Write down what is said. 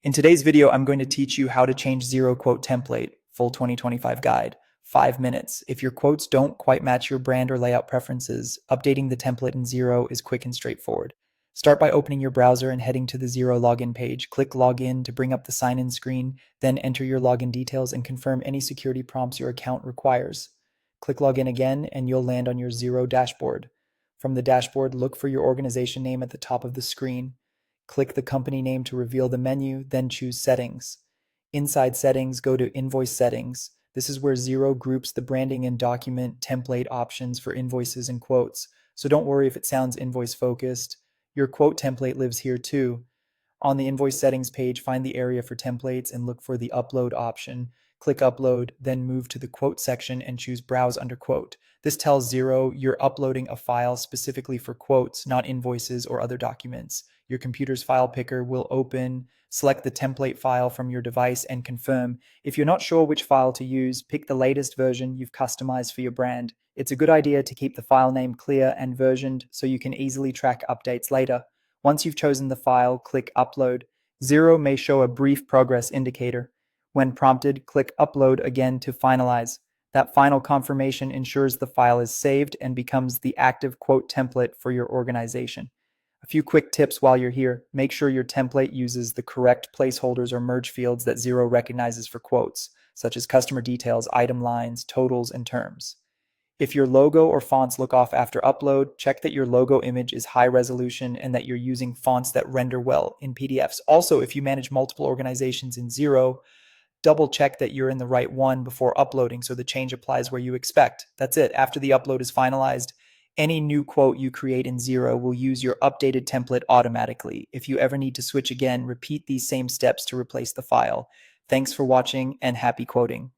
In today's video, I'm going to teach you how to change Xero quote template, full 2025 guide, 5 minutes. If your quotes don't quite match your brand or layout preferences, updating the template in Xero is quick and straightforward. Start by opening your browser and heading to the Xero login page. Click Login to bring up the sign-in screen, then enter your login details and confirm any security prompts your account requires. Click Login again and you'll land on your Xero dashboard. From the dashboard, look for your organization name at the top of the screen. Click the company name to reveal the menu, then choose Settings. Inside Settings, go to Invoice Settings. This is where Xero groups the branding and document template options for invoices and quotes. So don't worry if it sounds invoice focused. Your quote template lives here too. On the invoice settings page, find the area for templates and look for the upload option. Click upload, then move to the quote section and choose browse under quote. This tells Xero you're uploading a file specifically for quotes, not invoices or other documents. Your computer's file picker will open, select the template file from your device and confirm. If you're not sure which file to use, pick the latest version you've customized for your brand. It's a good idea to keep the file name clear and versioned so you can easily track updates later. Once you've chosen the file, click Upload. Xero may show a brief progress indicator. When prompted, click Upload again to finalize. That final confirmation ensures the file is saved and becomes the active quote template for your organization. A few quick tips while you're here. Make sure your template uses the correct placeholders or merge fields that Xero recognizes for quotes, such as customer details, item lines, totals, and terms. If your logo or fonts look off after upload, check that your logo image is high resolution and that you're using fonts that render well in PDFs. Also, if you manage multiple organizations in Xero, double check that you're in the right one before uploading so the change applies where you expect. That's it. After the upload is finalized, any new quote you create in Xero will use your updated template automatically. If you ever need to switch again, repeat these same steps to replace the file. Thanks for watching and happy quoting.